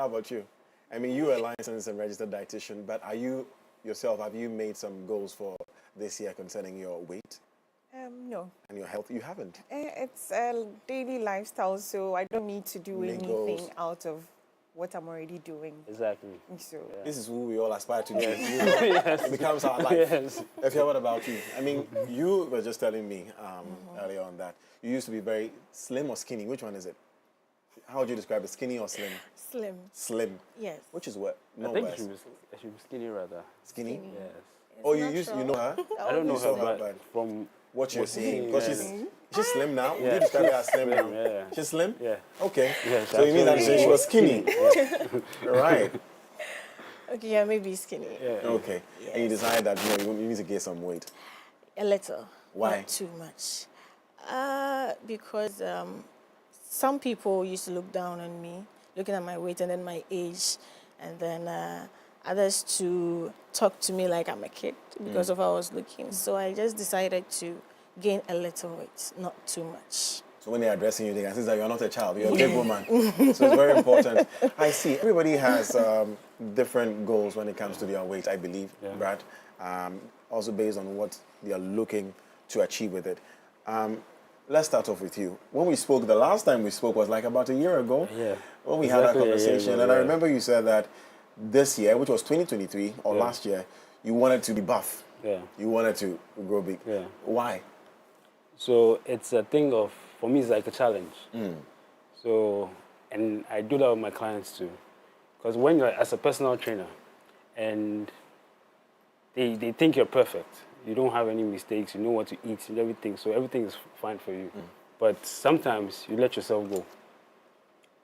about you? I mean, you're a licensed and registered dietitian, but are you yourself, have you made some goals for this year concerning your weight No. and your health? You haven't. It's a daily lifestyle, so I don't need to do Make anything goals. out of what I'm already doing. Exactly. So This is who we all aspire to be. Yes. It becomes our life. Yes. Efia, what about you? I mean, you were just telling me earlier on that you used to be very slim or skinny. Which one is it? How would you describe it? Skinny or slim? slim. Slim. Yes. Which is what? I No think worse. she was skinny rather. Skinny? Skinny. Yes. Oh, It's you know her? I don't know You saw her, her, but from what you're what seeing, you've because seen, she's slim now. Would you Yeah. describe her as slim now? Yeah. She's slim? Yeah. Okay. Yeah, So it means that absolutely. she was skinny. Right. Okay, yeah, maybe skinny. Yeah. Okay. And you decided that you need to gain some weight. A little. Why? Not too much. Because some people used to look down on me, looking at my weight and then my age, and then others to talk to me like I'm a kid because of how I was looking. So I just decided to gain a little weight, not too much. So when they're addressing you, they can see that you're not a child, you're a big woman. So it's very important. I see. Everybody has different goals when it comes to their weight, I believe, Brad. Also based on what they are looking to achieve with it. Let's start off with you. When we spoke, the last time we spoke was like about a year ago. Yeah. When we had that Exactly a year conversation. ago, And I yeah. remember you said that this year, which was 2023, or last year, you wanted to be buff. Yeah. You wanted to grow big. Yeah. Why? So it's a thing of, for me, it's like a challenge. So, and I do that with my clients too. Because when you're as a personal trainer and they think you're perfect, you don't have any mistakes, you know what to eat and everything, so everything is fine for you. But sometimes you let yourself go.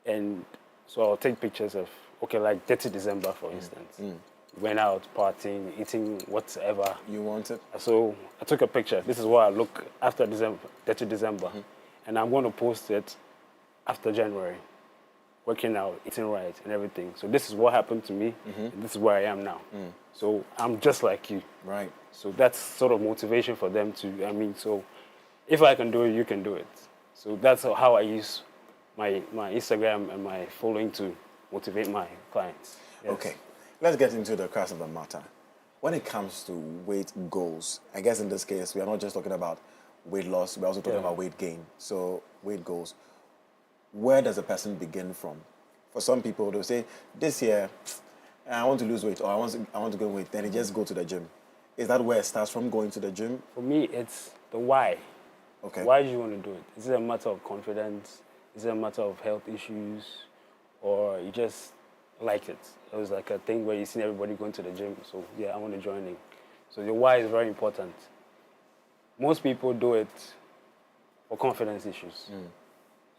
And so I'll take pictures of, okay, like 30 December, for instance. Went out, partying, eating whatever. You wanted? So I took a picture. This is what I look after December, 30 December. And I'm going to post it after January. Working out, eating right, and everything. So this is what happened to me, and this is where I am now. So I'm just like you. Right. So that's sort of motivation for them to, I mean, so if I can do it, you can do it. So that's how I use my Instagram and my following to motivate my clients. Yes. Okay. Let's get into the crux of the matter. When it comes to weight goals, I guess in this case, we are not just talking about weight loss, we're also talking about weight gain. So weight goals, where does a person begin from? For some people, they'll say, this year, I want to lose weight, or I want to gain weight, then they just go to the gym. Is that where it starts from, going to the gym? For me, it's the why. Okay. Why do you want to do it? Is it a matter of confidence? Is it a matter of health issues? Or you just like it? It was like a thing where you see everybody going to the gym, so yeah, I want to join in. So the why is very important. Most people do it for confidence issues.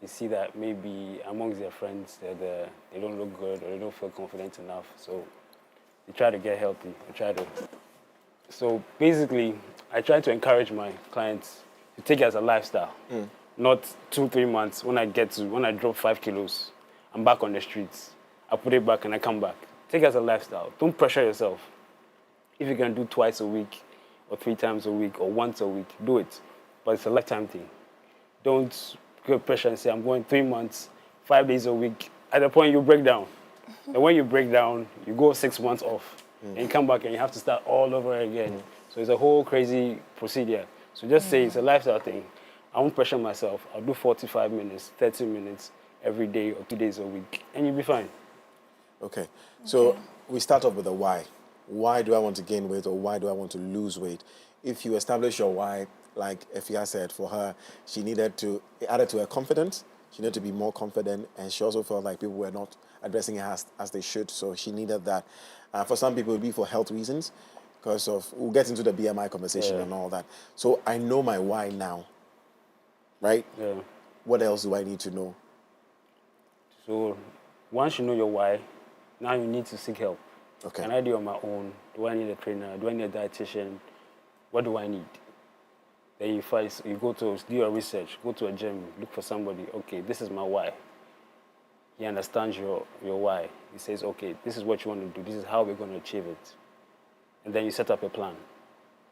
You see that maybe amongst their friends, they don't look good or they don't feel confident enough, so they try to get healthy. So basically, I try to encourage my clients to take it as a lifestyle, not 2-3 months. When I drop 5 kilos, I'm back on the streets. I put it back and I come back. Take it as a lifestyle. Don't pressure yourself. If you can do twice a week, or 3 times a week, or once a week, do it. But it's a lifetime thing. Don't get pressure and say, I'm going 3 months, 5 days a week. At the point you break down. And when you break down, you go 6 months off. And you come back and you have to start all over again. So it's a whole crazy procedure. So just say it's a lifestyle thing. I won't pressure myself. I'll do 45 minutes, 30 minutes every day or 2 days a week. And you'll be fine. Okay. So we start off with the why. Why do I want to gain weight, or why do I want to lose weight? If you establish your why, like Efia said, for her, she needed to, it added to her confidence. She needed to be more confident, and she also felt like people were not addressing her as they should, so she needed that. For some people, it would be for health reasons, because of, we'll get into the BMI conversation and all that. So I know my why now, right? Yeah. What else do I need to know? So once you know your why, now you need to seek help. Okay. Can I do it on my own? Do I need a trainer? Do I need a dietitian? What do I need? Then you go to do your research, go to a gym, look for somebody. Okay, this is my why. He understands your why. He says, okay, this is what you want to do. This is how we're going to achieve it. And then you set up a plan.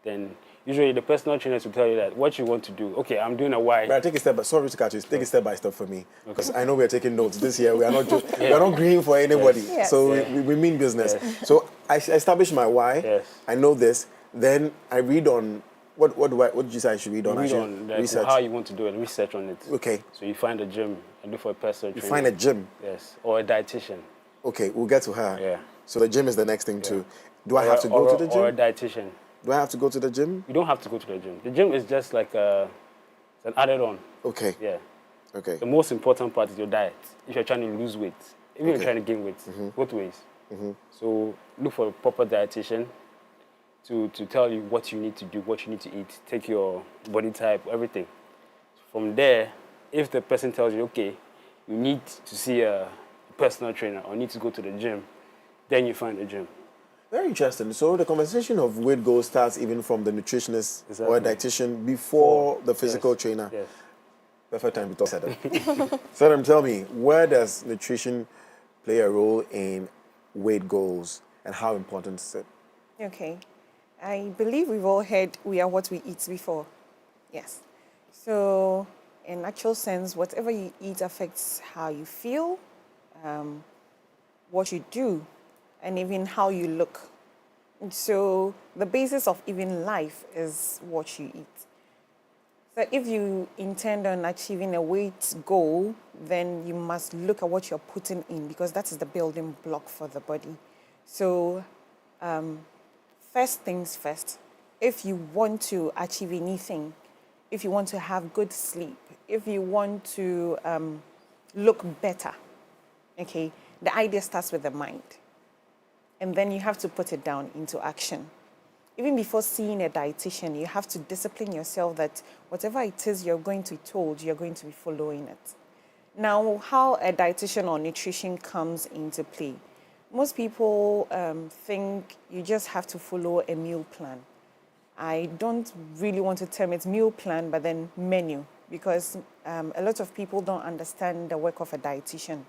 then usually the personal trainers will tell you that what you want to do. Okay, I'm doing a Y. Right, take a step. Sorry to cut you. Take a step by step for me, because I know we are taking notes this year. We are not just, we are not agreeing for anybody. Yes. So Yes. we mean business. Yes. So I establish my why. Yes. I know this. Then I read on what did you say I should read on? You I read should on like, research. how you want to do it, research on it. Okay. So you find a gym and do for a personal You trainer. find a gym. Yes, or a dietitian. Okay, we'll get to her. Yeah. So the gym is the next thing too. Do I Or have a- to go or to a- the Or a gym? dietitian. Do I have to go to the gym? You don't have to go to the gym. The gym is just like it's an added on. Okay. Yeah. Okay. The most important part is your diet. If you're trying to lose weight, even if Okay. you're trying to gain weight, both ways. So look for a proper dietitian to tell you what you need to do, what you need to eat, take your body type, everything. From there, if the person tells you, okay, you need to see a personal trainer or need to go to the gym, then you find a gym. Very interesting. So the conversation of weight goals starts even from the nutritionist or a Exactly. dietitian before the physical Yes. trainer. Yes. Perfect time to talk about that. So then tell me, where does nutrition play a role in weight goals and how important is it? Okay. I believe we've all heard we are what we eat before. Yes. So, in actual sense, whatever you eat affects how you feel, what you do, and even how you look. And so, the basis of even life is what you eat. So, if you intend on achieving a weight goal, then you must look at what you're putting in, because that is the building block for the body. So, first things first, if you want to achieve anything, if you want to have good sleep, if you want to look better, okay, the idea starts with the mind. And then you have to put it down into action. Even before seeing a dietitian, you have to discipline yourself that whatever it is you're going to be told, you're going to be following it. Now, how a dietitian or nutrition comes into play. Most people think you just have to follow a meal plan. I don't really want to term it meal plan, but then menu, because a lot of people don't understand the work of a dietitian.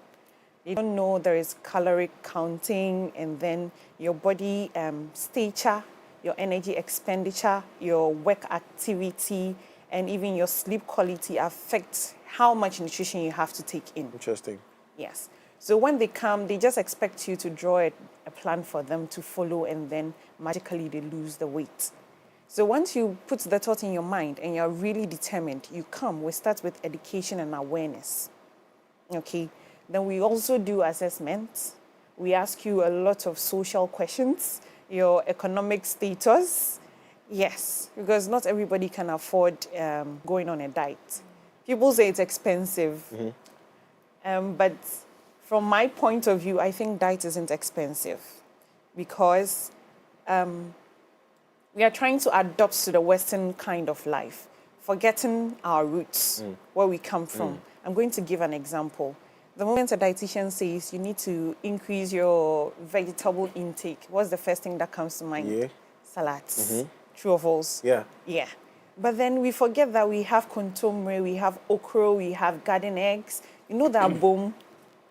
They don't know there is caloric counting, and then your body stature, your energy expenditure, your work activity, and even your sleep quality affects how much nutrition you have to take in. Interesting. Yes. So when they come, they just expect you to draw a plan for them to follow, and then magically they lose the weight. So once you put the thought in your mind and you're really determined, you come. We start with education and awareness. Okay. Then we also do assessments. We ask you a lot of social questions, your economic status. Yes, because not everybody can afford going on a diet. People say it's expensive. But from my point of view, I think diet isn't expensive, because we are trying to adapt to the Western kind of life, forgetting our roots, where we come from. I'm going to give an example. The moment a dietitian says you need to increase your vegetable intake, what's the first thing that comes to mind? Yeah. Salads. True or false? Yeah. Yeah. But then we forget that we have kontomire, we have okra, we have garden eggs, you know, that boom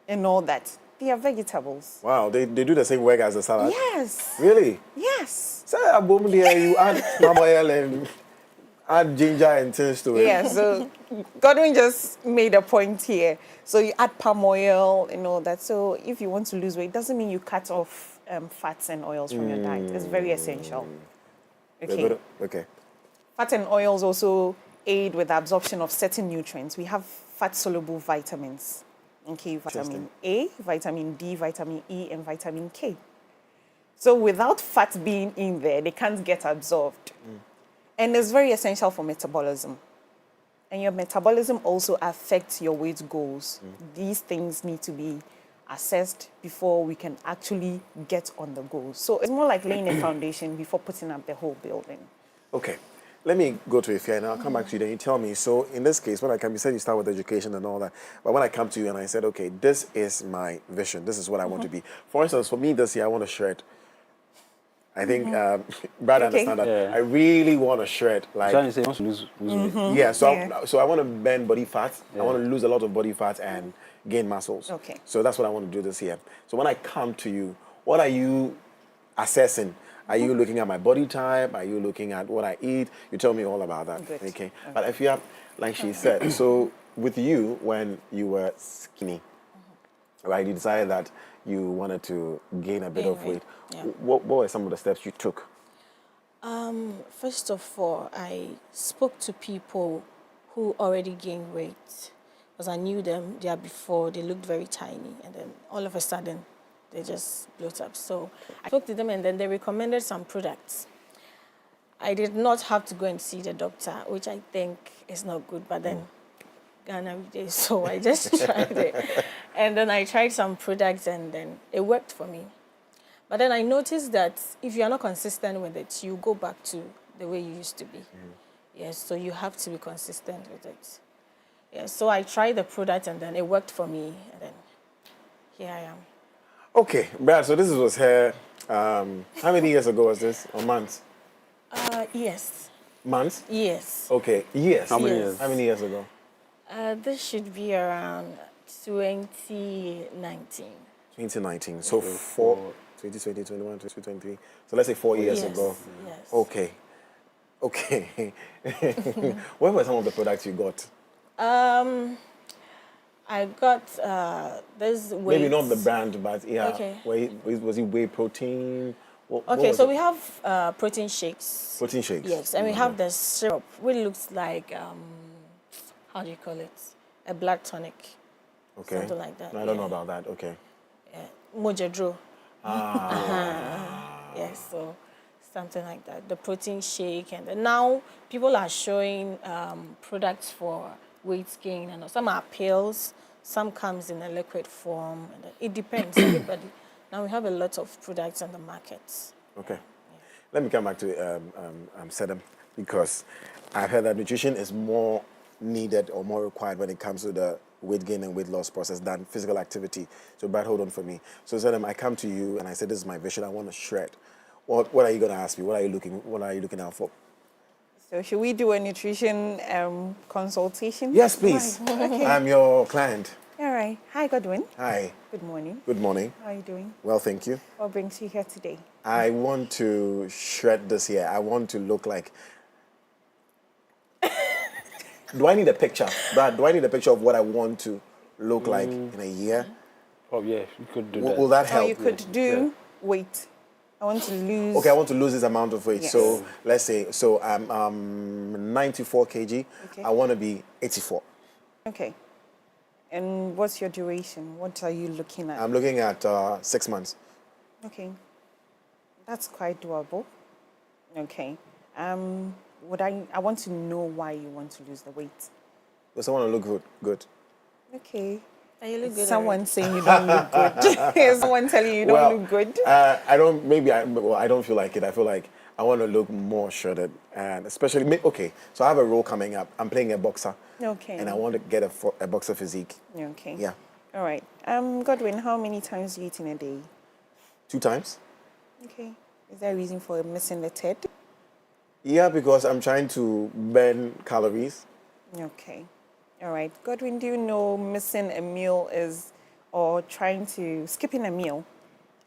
and all that. They are vegetables. Wow, they do the same work as the salad? Yes. Really? Yes. So abom there, you add palm oil and add ginger and things to it. Yeah, so Godwin just made a point here. So you add palm oil and all that. So if you want to lose weight, it doesn't mean you cut off fats and oils from your diet. It's very essential. Okay. Okay. Fat and oils also aid with the absorption of certain nutrients. We have fat-soluble vitamins. Okay, vitamin A, vitamin D, vitamin E, and vitamin K. So without fat being in there, they can't get absorbed. And it's very essential for metabolism. And your metabolism also affects your weight goals. These things need to be assessed before we can actually get on the goals. So it's more like laying a foundation before putting up the whole building. Okay. Let me go to Ifya and I'll come back to you. Then you tell me. So in this case, when I come, you said you start with education and all that. But when I come to you and I said, okay, this is my vision. This is what I want to be. For instance, for me this year, I want to shred. I think Brad understand that. Yeah. I really want to shred. Like, Trying to say, you want to lose weight. yeah. So Yeah. so I want to burn body fat. I want to lose a lot of body fat and gain muscles. Okay. So that's what I want to do this year. So when I come to you, what are you assessing Are you looking at my body type? Are you looking at what I eat? You tell me all about that. Good. Okay. But if you have, like she said, so with you, when you were skinny, right, you decided that you wanted to gain a bit Gain of weight, weight. yeah. What were some of the steps you took? First of all, I spoke to people who already gained weight because I knew them there before. They looked very tiny, and then all of a sudden, they just bloat up. So I spoke to them, and then they recommended some products. I did not have to go and see the doctor, which I think is not good, but then Ghana every day, so I just tried it. And then I tried some products, and then it worked for me. But then I noticed that if you are not consistent with it, you go back to the way you used to be. Yes, so you have to be consistent with it. Yes, so I tried the product, and then it worked for me, and then here I am. Okay, Brad, so this was here, how many years ago was this? Or months? Yes, Months? yes. Okay, years. How many Yes. years? How many years ago? This should be around 2019. 2019. So 2020, 21, 22, 23. So let's say 4 years Yes, ago. yes. Okay. Okay. What were some of the products you got? I got this weight. Maybe not the brand, but yeah. Okay. Was it whey protein? What Okay, was so it? we have protein shakes. Protein shakes. Yes, and we have the syrup, which looks like, how do you call it? A blood tonic. Okay. Something like that. No, I don't know yeah. about that. Okay. Mojadro. Ah. Yes, so something like that. The protein shake, and then now people are showing products for weight gain, and some are pills, some comes in a liquid form. And it depends. Everybody. Now we have a lot of products on the market. Okay. Let me come back to Sedem, because I've heard that nutrition is more needed or more required when it comes to the weight gain and weight loss process than physical activity. So, Brad, hold on for me. So, Sedem, I come to you and I say, this is my vision. I want to shred. What are you going to ask me? What are you looking out for? So should we do a nutrition consultation? Yes, please. Right. Okay. I'm your client. All right. Hi, Godwin. Hi. Good morning. Good morning. How are you doing? Well, thank you. What brings you here today? I want to shred this year. I want to look like... Do I need a picture? Brad, do I need a picture of what I want to look like in a year? Oh yeah, you could do that. Will that Or help? you could do weight. I want to lose. Okay, I want to lose this amount of weight. Yes. So let's say, so I'm 94 kg. Okay. I want to be 84. Okay. And what's your duration? What are you looking at? I'm looking at 6 months. Okay. That's quite doable. Okay. I want to know why you want to lose the weight. Because I want to look good. Okay. And you look good. Someone saying you don't look good. Someone telling you don't look good. I don't feel like it. I feel like I want to look more shredded, and especially okay. So I have a role coming up. I'm playing a boxer. Okay. And I want to get a boxer physique. Okay. Yeah. All right. Godwin, how many times do you eat in a day? 2 times. Okay. Is there a reason for missing the TED? Yeah, because I'm trying to burn calories. Okay. All right. Godwin, do you know missing a meal or skipping a meal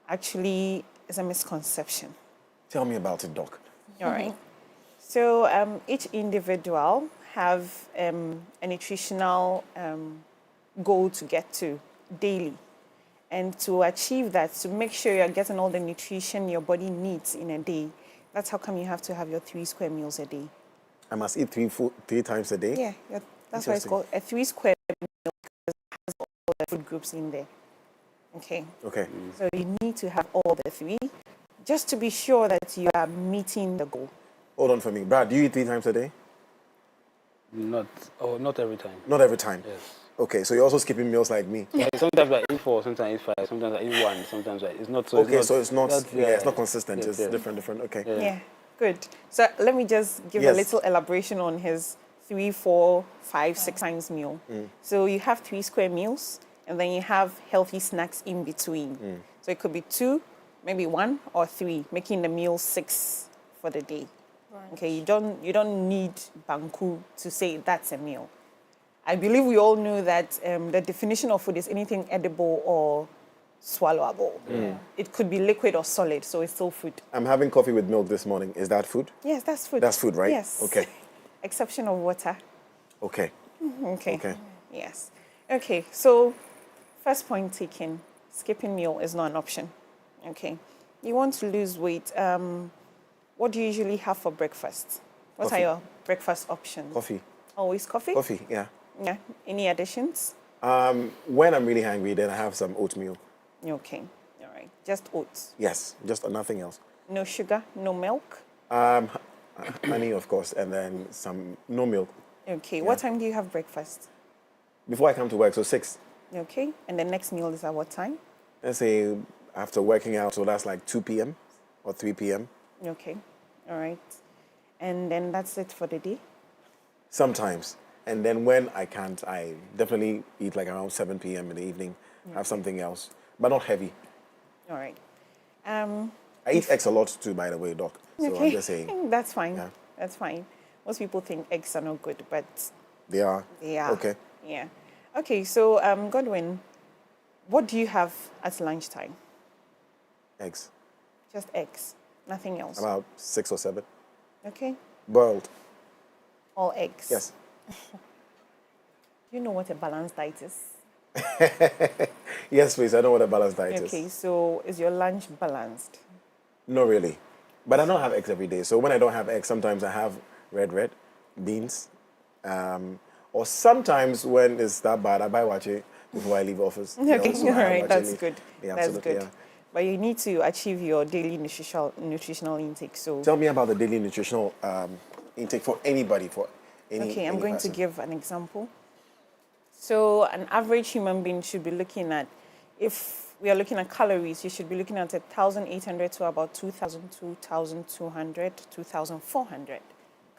actually is a misconception? Tell me about it, Doc. All right. So each individual have a nutritional goal to get to daily. And to achieve that, to make sure you're getting all the nutrition your body needs in a day, that's how come you have to have your 3 square meals a day. I must eat 3 times a day? Yeah, that's why it's called a 3 square meal, because it has all the food groups in there. Okay. Okay. So you need to have all the 3 just to be sure that you are meeting the goal. Hold on for me. Brad, do you eat 3 times a day? Not every time. Not every time? Yes. Okay, so you're also skipping meals like me? Yeah, sometimes I eat 4, sometimes I eat 5, sometimes I eat 1, sometimes it's not so. Okay, so it's not consistent. Yeah, it's yeah. different. Okay. Yeah, good. So let me just give a little elaboration on his 3, 4, 5, 6 times meal. So you have 3 square meals, and then you have healthy snacks in between. So it could be 2, maybe 1 or 3, making the meal 6 for the day. Right. Okay, you don't need banku to say that's a meal. I believe we all know that the definition of food is anything edible or swallowable. It could be liquid or solid, so it's still food. I'm having coffee with milk this morning. Is that food? Yes, that's food. That's food, right? Yes. Okay. Exception of water. Okay. Okay. Okay. Yes. Okay, so first point taken, skipping meal is not an option. Okay. You want to lose weight. What do you usually have for breakfast? What Coffee. are your breakfast options? Coffee. Always coffee? Coffee, yeah. Yeah. Any additions? When I'm really hungry, then I have some oatmeal. Okay. All right. Just oats. Yes, just nothing else. No sugar, no milk. Honey, of course, and then no milk. Okay. What time do you have breakfast? Before I come to work, so 6. Okay. And the next meal is at what time? Let's say after working out, so that's like 2 p.m. or 3 p.m. Okay. All right. And then that's it for the day? Sometimes. And then when I can't, I definitely eat like around 7 p.m. in the evening, have something else, but not heavy. All right. I eat eggs a lot too, by the way, Doc. So Okay. I'm just saying. That's fine. Yeah. That's fine. Most people think eggs are not good, but They are. they are. Okay. Yeah. Okay, so Godwin, what do you have at lunchtime? Eggs. Just eggs, nothing else. About 6 or 7. Okay. Boiled. All eggs. Yes. Do you know what a balanced diet is? Yes, please. I know what a balanced diet Okay, is. so is your lunch balanced? Not really. But I don't have eggs every day. So when I don't have eggs, sometimes I have red beans. Or sometimes when it's that bad, I buy wache before I leave office. Okay, Also, all I have right, wache that's leaf. good. Yeah, That's absolutely, good. yeah. But you need to achieve your daily nutritional intake. So Tell me about the daily nutritional intake for anybody, for any okay, I'm any going person. to give an example. So an average human being should be looking at, if we are looking at calories, you should be looking at 1,800 to about 2,000, 2,200, 2,400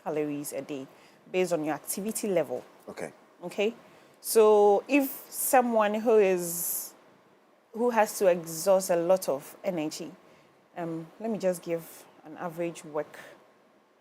calories a day based on your activity level. Okay. Okay? So if someone who has to exhaust a lot of energy, let me just give an average work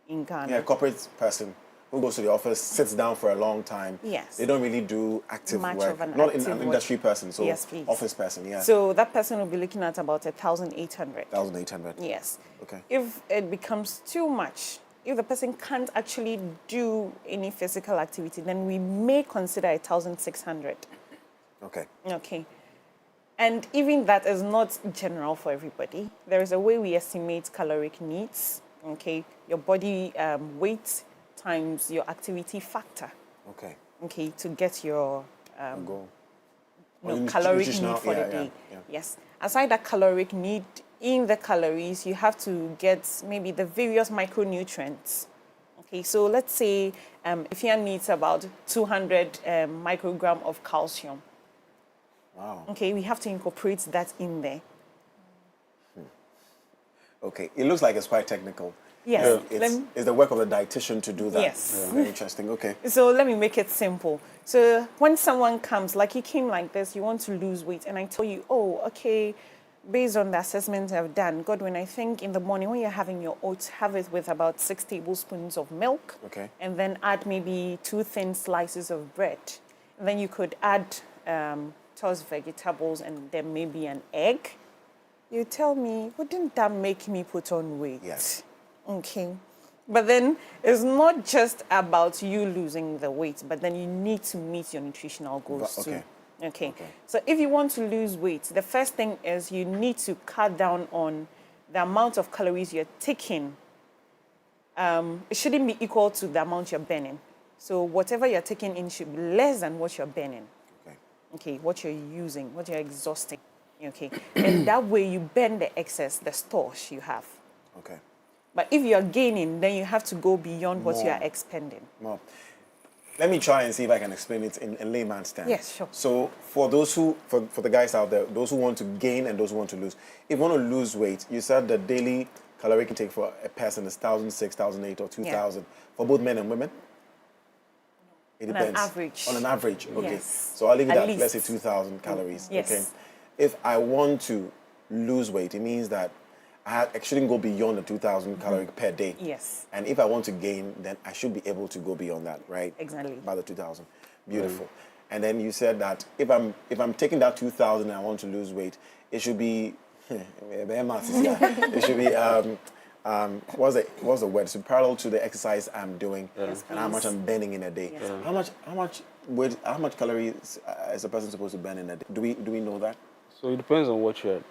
in Ghana. Yeah, a corporate person who goes to the office, sits down for a long time. Yes. They don't really do active Much work. of an Not active an work. industry person, so Yes, please. office person, yeah. So that person will be looking at about 1,800. 1,800. Yes. Okay. If it becomes too much, if the person can't actually do any physical activity, then we may consider 1,600. Okay. Okay. And even that is not general for everybody. There is a way we estimate caloric needs. Okay. Your body weight times your activity factor. Okay. Okay. To get your Go. caloric Nutritional- need for yeah, the day. yeah. Yes. Aside that caloric need, in the calories, you have to get maybe the various micronutrients. Okay, so let's say if you needs about 200 microgram of calcium. Wow. Okay, we have to incorporate that in there. Okay. It looks like it's quite technical. Yes. It's the work of the dietitian to do that. Yes. Yeah. Very interesting. Okay. So let me make it simple. So when someone comes, like you came like this, you want to lose weight, and I tell you, oh, okay, based on the assessment I've done, Godwin, I think in the morning when you're having your oats, have it with about 6 tablespoons of milk. Okay. And then add maybe 2 thin slices of bread. And then you could add tossed vegetables and then maybe an egg. You tell me, wouldn't that make me put on weight? Yes. Okay. But then it's not just about you losing the weight, but then you need to meet your nutritional goals Okay. too. Okay. Okay. So if you want to lose weight, the first thing is you need to cut down on the amount of calories you're taking. It shouldn't be equal to the amount you're burning. So whatever you're taking in should be less than what you're burning. Okay. Okay, what you're using, what you're exhausting. Okay. And that way you burn the excess, the stores you have. Okay. But if you're gaining, then you have to go beyond what you are More. expending. Well, let me try and see if I can explain it in layman's terms. Yes, sure. So for those for the guys out there, those who want to gain and those who want to lose, if you want to lose weight, you said the daily caloric intake for a person is 1,600, 1,800, or 2,000 for both men and women. It On an depends. average. On an average, okay. Yes. So I'll leave it At at let's say least. 2,000 calories. Yes. Okay. If I want to lose weight, it means that I shouldn't go beyond the 2,000 calories per day. Yes. And if I want to gain, then I should be able to go beyond that, right? Exactly. About the 2,000. Beautiful. And then you said that if I'm taking that 2,000 and I want to lose weight, it should be it should be what's the word? So parallel to the exercise I'm doing and how much I'm burning in a day. Yes. How much calories is a person supposed to burn in a day? Do we know that? So it depends on what your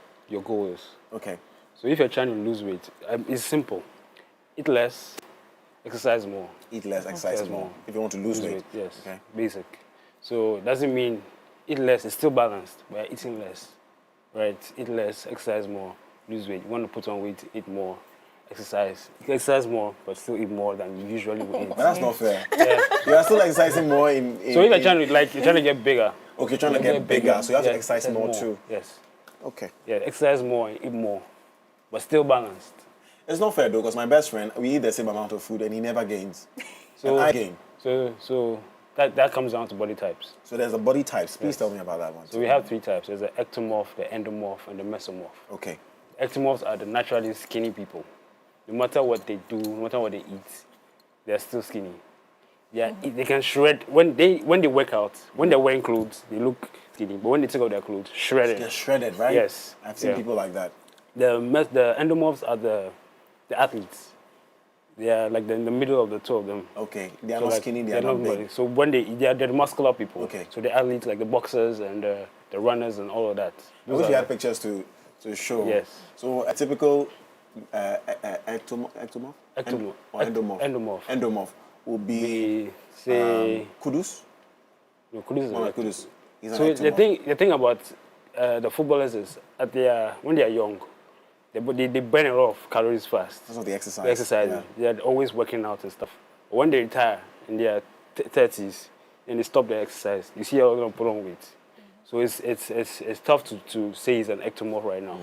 goal is. Okay. So if you're trying to lose weight, it's simple. Eat less, exercise more. Eat less, exercise more. If you want to lose weight. Yes. Okay. Basic. So it doesn't mean eat less. It's still balanced. But eating less, right? Eat less, exercise more, lose weight. You want to put on weight, eat more, exercise. You can exercise more, but still eat more than you usually would eat. But that's not fair. Yeah. You are still exercising more in So if you're trying to get bigger. Okay, trying to get bigger, so you have to exercise more too. Yes. Okay. Yeah, exercise more and eat more, but still balanced. It's not fair though, because my best friend, we eat the same amount of food and he never gains. So and I gain. So that comes down to body types. So there's a body types. Please tell me about that one. So we have 3 types. There's the ectomorph, the endomorph, and the mesomorph. Okay. Ectomorphs are the naturally skinny people. No matter what they do, no matter what they eat, they're still skinny. Yeah, they can shred when they work out. When they're wearing clothes, they look skinny. But when they take off their clothes, shredded. They're shredded, right? Yes. I've seen people like that. The endomorphs are the athletes. They are like in the middle of the two of them. Okay. They are So not like, skinny, they are not big. So when they're the muscular people. Okay. So the athletes like the boxers and the runners and all of that. I wish you had pictures to show. Yes. So a typical ectomorph? Ectomorph. Or endomorph? Endomorph. Endomorph will be say kudus? no, kudus is Mohamed not. Kudus. He's an So ectomorph. the thing about the footballers is when they are young, they burn a lot of calories fast. That's not the exercise. The exercising. Yeah. They're always working out and stuff. But when they retire in their 30s and they stop their exercise, you see how they're going to put on weight. So it's tough to say he's an ectomorph right now.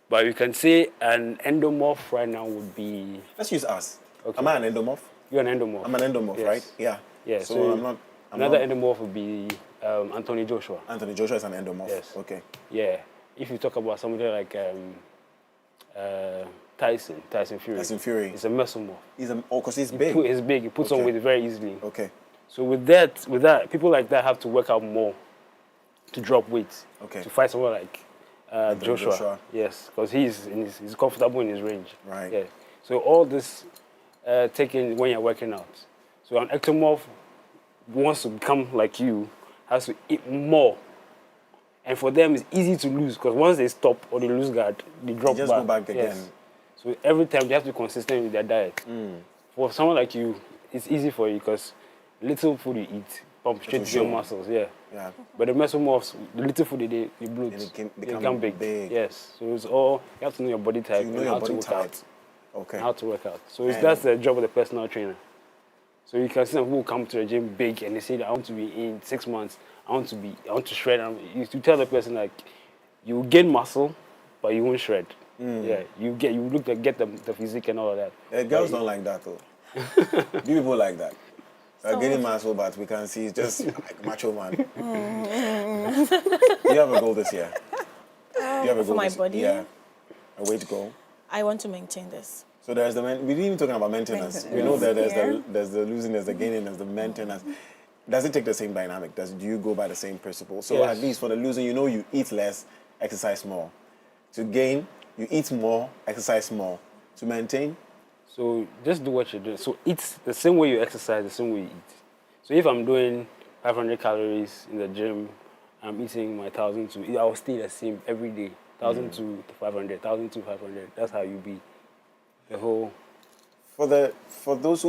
But you can say an endomorph right now would be... Let's use us. Okay. Am I an endomorph? You're an endomorph. I'm an endomorph, Yes. right? Yeah. Yeah. So I'm not... Another endomorph would be Anthony Joshua. Anthony Joshua is an endomorph. Yes. Okay. Yeah. If you talk about somebody like Tyson Fury. Tyson Fury. He's a mesomorph. Because he's big. He's big. He puts on Okay. weight very easily. Okay. So with that, people like that have to work out more to drop weight. Okay. To fight someone like Joshua. Joshua. Yes, because he's comfortable in his range. Right. Yeah. So all this taken when you're working out. So an ectomorph wants to become like you, has to eat more. And for them, it's easy to lose because once they stop or they lose guard, they drop They just back. go back again. Yes. So every time they have to be consistent with their diet. For someone like you, it's easy for you because little food you eat pump straight to your show. muscles. Yeah. Yeah. But the mesomorphs, the little food they bloat, And they become become big. big. Yes. So it's all you have to know your body type You know and your how body to work type. out. Okay. How to work out. So And- that's the job of the personal trainer. So you can see some people come to the gym big and they say that I want to be in 6 months. I want to shred. You tell the person like, you gain muscle, but you won't shred. Yeah, you look to get the physique and all of that. Girls don't like that though. Do people like that? Getting muscle, but we can see it's just like macho man. You have a goal this year. You have a goal for my this body? Yeah. A weight goal. I want to maintain this. So there's we didn't even talking about maintenance. We know that there's the losing, there's the gaining, there's the maintenance. Does it take the same dynamic? Do you go by the same principle? So Yes. at least for the losing, you eat less, exercise more. To gain, you eat more, exercise more. To maintain, So just do what you do. So eat the same way you exercise, the same way you eat. So if I'm doing 500 calories in the gym, I'm eating my 1,000 to, I will stay the same every day. 1,000 to 500, 1,000 to 500. That's how you be. The whole. for those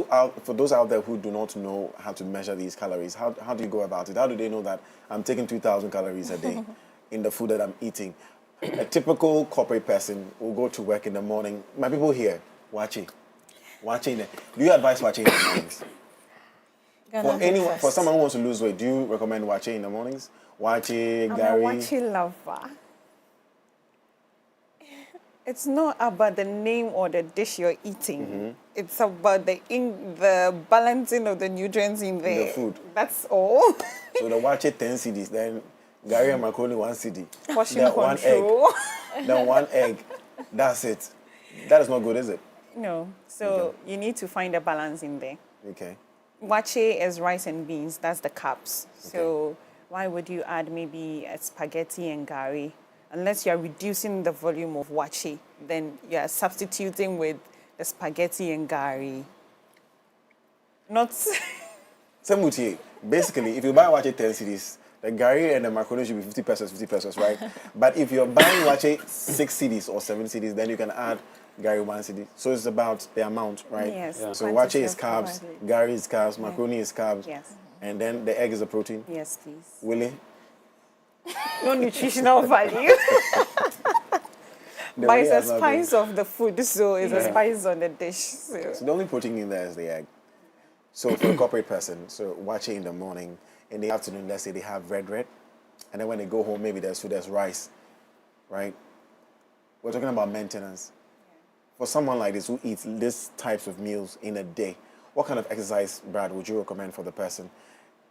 out there who do not know how to measure these calories, how do you go about it? How do they know that I'm taking 2,000 calories a day in the food that I'm eating? A typical corporate person will go to work in the morning. My people here, watching. Do you advise watching in the mornings? For someone who wants to lose weight, do you recommend watching in the mornings? Watching, Gary. I'm a watching lover. It's not about the name or the dish you're eating. It's about the balancing of the nutrients in there. the food. That's all. So the watch 10 CDs, then Gary and macaroni 1 CD. Portion Then control. Then 1 egg. That's it. That is not good, is it? No. So you need to find a balance in there. Okay. Wache is rice and beans. That's the carbs. So why would you add maybe a spaghetti and gari? Unless you are reducing the volume of wache, then you are substituting with the spaghetti and gari. Not... Same with you. Basically, if you buy wache 10 cedis, the gari and the macaroni should be 50 pesos, right? But if you're buying wache 6 cedis or 7 cedis, then you can add gari 1 cedi. So it's about the amount, right? Yes. Yeah. So wache is carbs, gari is carbs, macaroni is carbs. Yes. And then the egg is a protein. Yes, please. Willie? No nutritional value. But it's a spice of the food, so it's a spice on the dish. So the only protein in there is the egg. So for a corporate person, so wache in the morning, in the afternoon, let's say they have red, and then when they go home, maybe there's rice, right? We're talking about maintenance. For someone like this who eats these types of meals in a day, what kind of exercise, Brad, would you recommend for the person?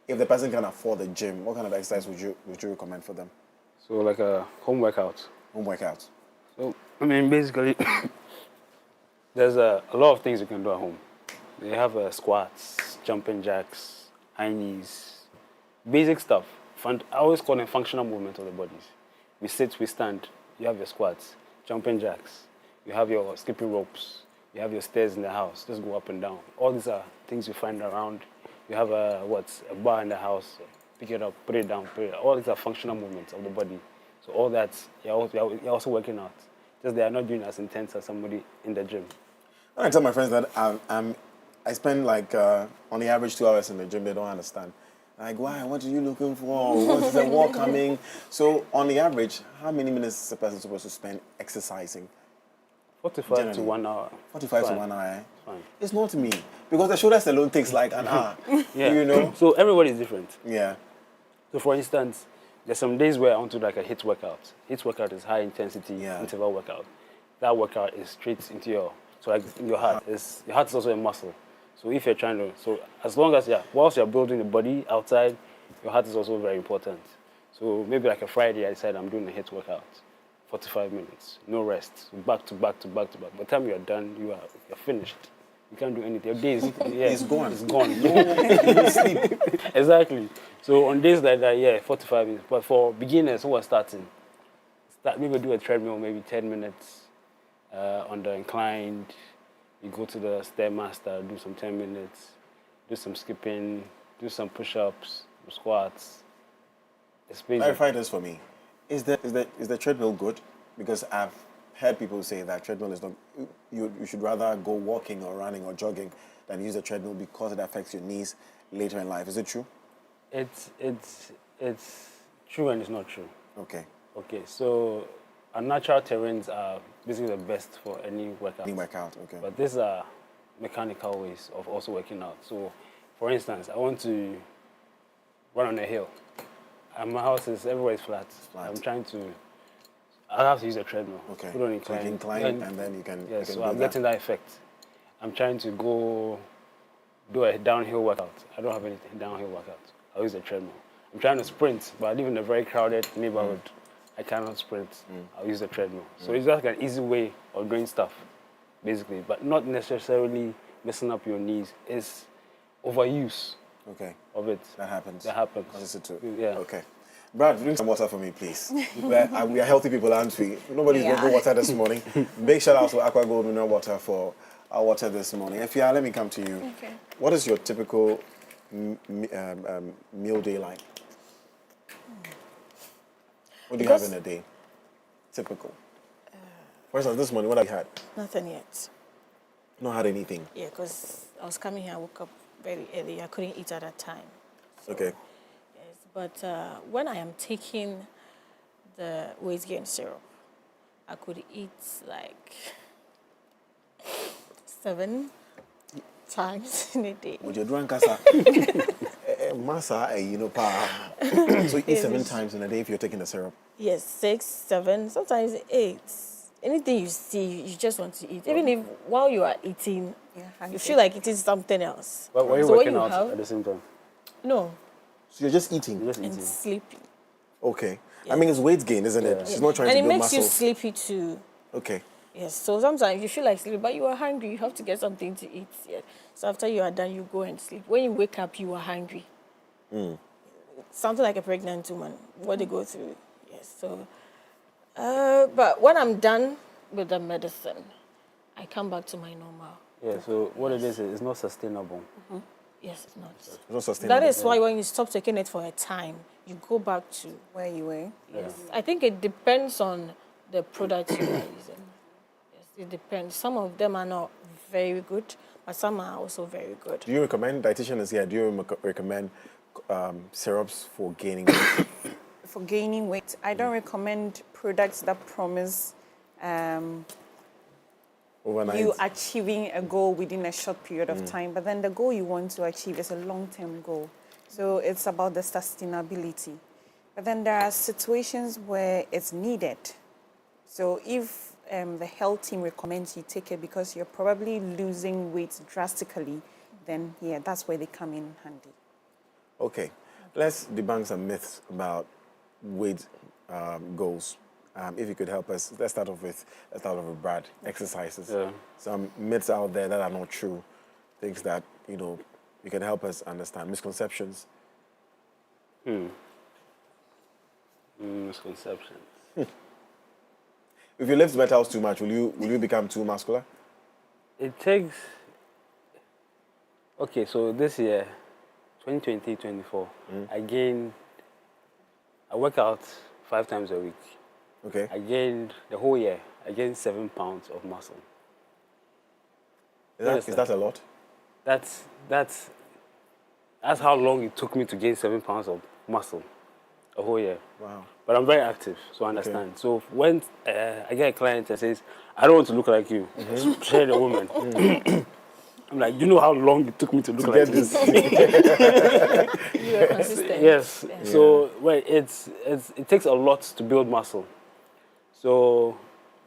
If the person can afford the gym, what kind of exercise would you recommend for them? So like a home workout. Home workout. So, I mean, basically, there's a lot of things you can do at home. You have squats, jumping jacks, high knees, basic stuff. I always call them functional movements of the bodies. We sit, we stand. You have your squats, jumping jacks. You have your skipping ropes. You have your stairs in the house. Just go up and down. All these are things you find around. You have a bar in the house. Pick it up, put it down, put it up. All these are functional movements of the body. So all that, you're also working out. Just they are not doing as intense as somebody in the gym. When I tell my friends that I spend like on the average 2 hours in the gym, they don't understand. Like, why? What are you looking for? What's the war coming? So on the average, how many minutes is a person supposed to spend exercising? 45 Generally. to 1 hour. 45 to 1 hour, eh? Fine. It's not me. Because the shoulders alone takes like an hour. Yeah. You know? So everybody is different. Yeah. So for instance, there's some days where I want to do like a HIIT workout. HIIT workout is high intensity interval workout. That workout is straight into your, so like your heart. Your heart is also a muscle. So if you're trying to, so as long as, whilst you're building the body outside, your heart is also very important. So maybe like a Friday, I decide I'm doing a HIIT workout, 45 minutes, no rest, back to back to back to back. By the time you're done, you're finished. You can't do anything. Your day is, It's gone. It's gone. You sleep. Exactly. So on days like that, 45 minutes. But for beginners who are starting, maybe do a treadmill, maybe 10 minutes on the inclined. You go to the Stairmaster, do some 10 minutes, do some skipping, do some push-ups, some squats. Clarify this for me. Is the treadmill good? Because I've heard people say that treadmill is not. You should rather go walking or running or jogging than use a treadmill because it affects your knees later in life. Is it true? It's true and it's not true. Okay. Okay, so our natural terrains are basically the best for any workout. Any workout, okay. But these are mechanical ways of also working out. So, for instance, I want to run on a hill. And my house is, everywhere is flat. I'm trying to, I have to use a treadmill. Okay. Put on incline. So incline and then you can. Yeah, you can so do I'm getting that effect. I'm trying to go do a downhill workout. I don't have any downhill workout. I'll use a treadmill. I'm trying to sprint, but I live in a very crowded neighborhood. I cannot sprint. I'll use a treadmill. So it's just like an easy way of doing stuff, basically, but not necessarily messing up your knees. It's overuse of it. That happens. That happens. Yeah. Okay. Brad, drink some water for me, please. We are healthy people, aren't we? Nobody's drinking water this morning. Big shout out to Aqua Gold Mineral Water for our water this morning. Efia, let me come to you. Okay. What is your typical meal day like? What do you have in a day? Typical. For instance, this morning, what have you had? Nothing yet. Not had anything? Yeah, because I was coming here, I woke up very early. I couldn't eat at that time. So, Okay. yes, but when I am taking the weight gain syrup, I could eat like 7 times in a day. Would you drink casa? Masa, you know, so you eat 7 times in a day if you're taking the syrup? Yes, 6, 7, sometimes 8. Anything you see, you just want to eat. Even if while you are eating, you feel like eating something else. But were you working out at the same time? No. So you're just eating? You're just And eating. sleepy. Okay. Yes. I mean, it's weight gain, isn't it? She's not trying and to build it makes muscle. you sleepy too. Okay. Yes, so sometimes you feel like sleeping, but you are hungry. You have to get something to eat. Yeah. So after you are done, you go and sleep. When you wake up, you are hungry. something like a pregnant woman, what they go through. Yes. So, but when I'm done with the medicine, I come back to my normal. Yeah, so what it is, it's not sustainable. Yes, it's not. It's not sustainable. That is why when you stop taking it for a time, you go back to Where you were. yes. I think it depends on the product you are using. Yes, it depends. Some of them are not very good, but some are also very good. Do you recommend, dietitian is here, do you recommend syrups for gaining weight? For gaining weight, I don't recommend products that promise Overnight? you achieving a goal within a short period of time, but then the goal you want to achieve is a long-term goal. So it's about the sustainability. But then there are situations where it's needed. So if the health team recommends you take it because you're probably losing weight drastically, then yeah, that's where they come in handy. Okay, let's debunk some myths about weight goals. If you could help us, let's start off with Brad. Exercises. Yeah. Some myths out there that are not true, things that you can help us understand. Misconceptions. Misconceptions. If you lift metals too much, will you become too muscular? It takes. Okay, so this year, 2020-24, I work out 5 times a week. Okay. I gained the whole year. I gained 7 pounds of muscle. Is that a lot? That's how long it took me to gain 7 pounds of muscle, a whole year. Wow. But I'm very active, so I understand. Okay. So when I get a client that says, "I don't want to look like you," share the woman. I'm like, you know how long it took me to look like this? You are consistent. Yes. Yeah. So well, it takes a lot to build muscle. So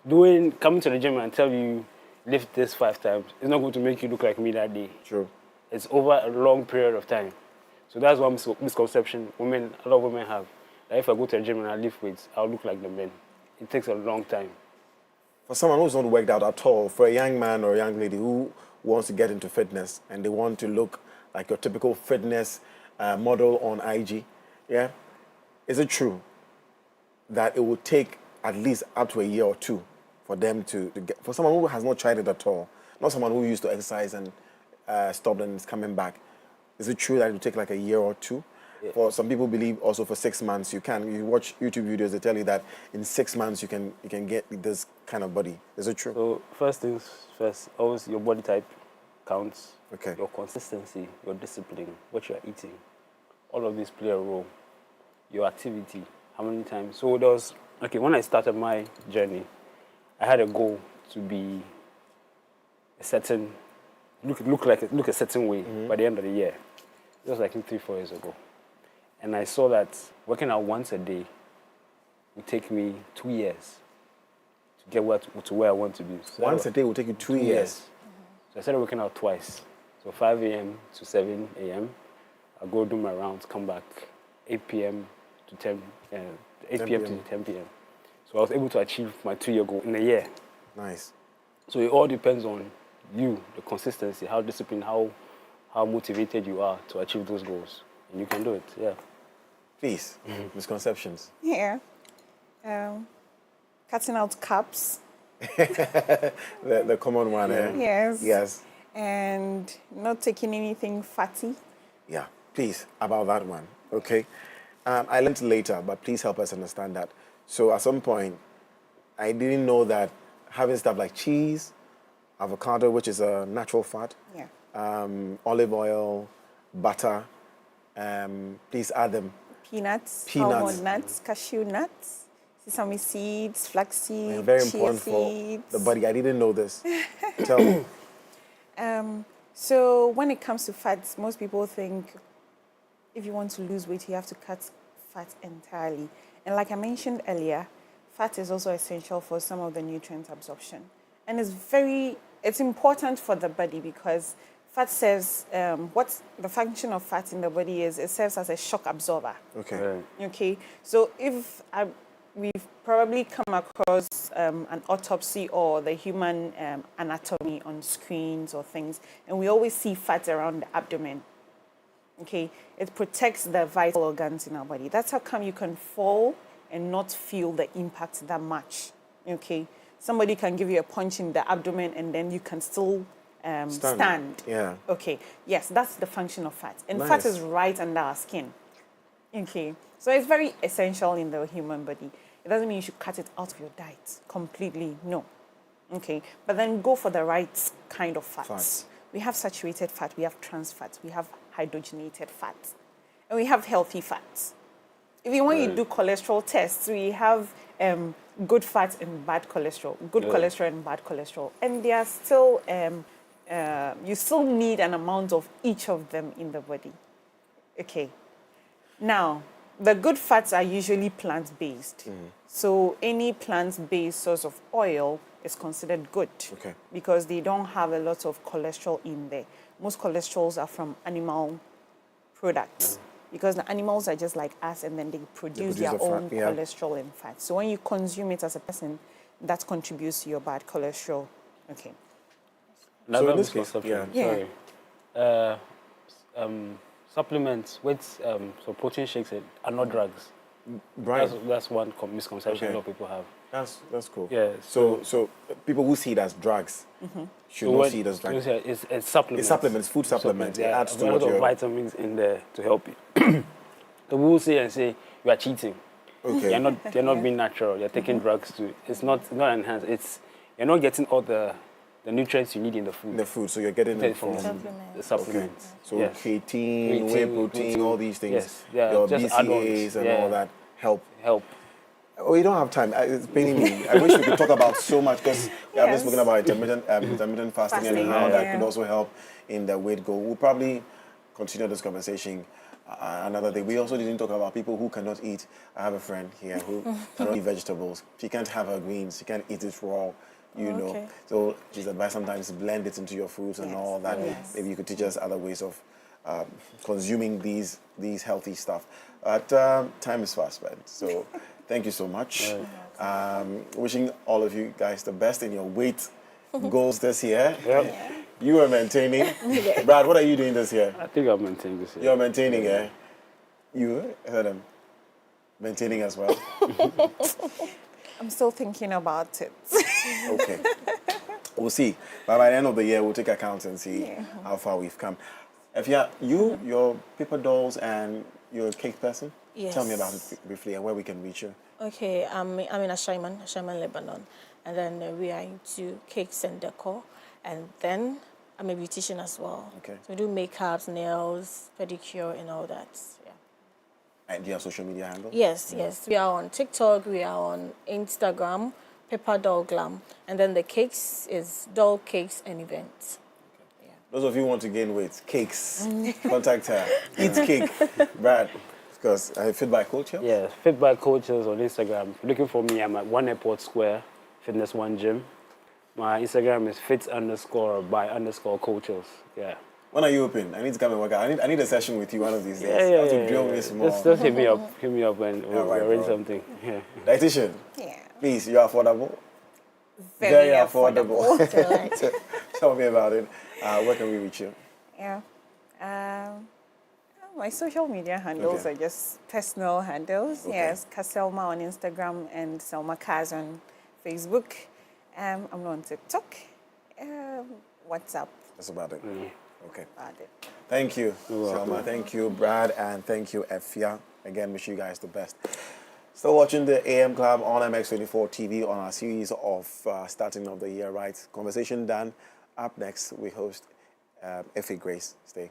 coming to the gym and tell you lift this 5 times, it's not going to make you look like me that day. True. It's over a long period of time. So that's one misconception a lot of women have. That if I go to the gym and I lift weights, I'll look like the men. It takes a long time. For someone who's not worked out at all, for a young man or a young lady who wants to get into fitness and they want to look like your typical fitness model on IG, yeah, is it true that it will take at least up to a year or two for them to get, for someone who has not tried it at all, not someone who used to exercise and stopped and is coming back, is it true that it will take like a year or two? Yeah. For some people believe also for 6 months you watch YouTube videos, they tell you that in 6 months you can get this kind of body. Is it true? So first things first, always your body type counts. Okay. Your consistency, your discipline, what you are eating, all of these play a role. Your activity, how many times. So when I started my journey, I had a goal to be a certain look a certain way by the end of the year. It was like 3-4 years ago. And I saw that working out once a day would take me 2 years to get to where I want to be. So once a day will take you 2 years? So I started working out twice. So 5 a.m. to 7 a.m. I go do my rounds, come back 8 p.m. to 10 p.m. to 10 p.m. So I was able to achieve my 2-year goal in a year. Nice. So it all depends on you, the consistency, how disciplined, how motivated you are to achieve those goals. And you can do it, yeah. Please, misconceptions. Yeah. Cutting out carbs. the common one, eh? Yes. Yes. And not taking anything fatty. Yeah, please, about that one, okay? I learned later, but please help us understand that. So at some point, I didn't know that having stuff like cheese, avocado, which is a natural fat, olive oil, butter, please add them. Peanuts, almond nuts, cashew nuts, sesame seeds, flax seeds, very chia important seeds. for the body. I didn't know this. Tell me. So when it comes to fats, most people think if you want to lose weight, you have to cut fat entirely. And like I mentioned earlier, fat is also essential for some of the nutrient absorption. And it's important for the body because fat serves, what the function of fat in the body is, it serves as a shock absorber. Okay. Right. Okay. So if we've probably come across an autopsy or the human anatomy on screens or things, and we always see fat around the abdomen. Okay, it protects the vital organs in our body. That's how come you can fall and not feel the impact that much. Okay, somebody can give you a punch in the abdomen and then you can still stand. Yeah. Okay, yes, that's the function of fat. And Nice. fat is right under our skin. Okay, so it's very essential in the human body. It doesn't mean you should cut it out of your diet completely, no. Okay, but then go for the right kind of fats. We have saturated fat, we have trans fats, we have hydrogenated fats, and we have healthy fats. Even when you do cholesterol tests, we have good fats and bad cholesterol, good cholesterol and bad cholesterol, and they are still, you still need an amount of each of them in the body. Okay. Now, the good fats are usually plant-based. So any plant-based source of oil is considered good because they don't have a lot of cholesterol in there. Most cholesterols are from animal products because the animals are just like us and then they produce their own cholesterol and fat. So when you consume it as a person, that contributes to your bad cholesterol. Okay. Another misconception. Sorry. Supplements with so protein shakes are not drugs. Right. That's one misconception a lot of people have. That's cool. Yeah. So people who see it as drugs should not see it as drugs. It's supplements. It's supplements, food supplements. It adds to a lot of vitamins in there to help you. The will say you are cheating. Okay. You're not being natural. You're taking drugs too. It's not enhanced. You're not getting all the nutrients you need in the food. The food, so you're getting it from the supplements. So creatine, whey protein, all these things. Yes. Yeah, your just BCAAs and all that help. Oh, you don't have time. It's paining me. I wish we could talk about so much because we have been speaking about intermittent fasting and how that could also help in the weight goal. We'll probably continue this conversation another day. We also didn't talk about people who cannot eat. I have a friend here who cannot eat vegetables. She can't have her greens. She can't eat it raw. You know, so she's advised sometimes blend it into your foods and all that. Maybe you could teach us other ways of consuming these healthy stuff. But time is fast spent, so thank you so much. Wishing all of you guys the best in your weight goals this year. You are maintaining. Brad, what are you doing this year? I think I'm maintaining this year. You're maintaining, eh? You heard him. Maintaining as well. I'm still thinking about it. Okay. We'll see. But by the end of the year, we'll take account and see how far we've come. If your paper dolls and you're a cake person, tell me about it briefly and where we can reach you. Okay, I'm in Ashaiman, Lebanon. And then we are into cakes and decor. And then I'm a beautician as well. Okay. So we do makeups, nails, pedicure, and all that. And do you have social media handle? Yes. We are on TikTok, we are on Instagram, Pepper Doll Glam. And then the cakes is Doll Cakes and Events. Okay. Those of you who want to gain weight, cakes, contact her. Eat cake. Brad, because Fit by Culture? Yeah, Fit by Cultures on Instagram. If you're looking for me, I'm at 1 Airport Square, Fitness 1 Gym. My Instagram is fit_by_cultures. Yeah. When are you open? I need to come and work out. I need a session with you one of these days. Yeah, you have to drill me small. Just hit me up and we'll arrange something. Yeah. Dietitian, please, you're affordable. Very affordable. Tell me about it. Where can we reach you? My social media handles are just personal handles. Yes, Kaselma on Instagram and Selma Kaz on Facebook. I'm not on TikTok. WhatsApp. That's about it. Okay. About it. Thank you, Selma. Thank you, Brad, and thank you, Efia. Again, wish you guys the best. Still watching the AM Club on MX24 TV on our series of starting of the year, right? Conversation done. Up next, we host Effie Grace. Stay.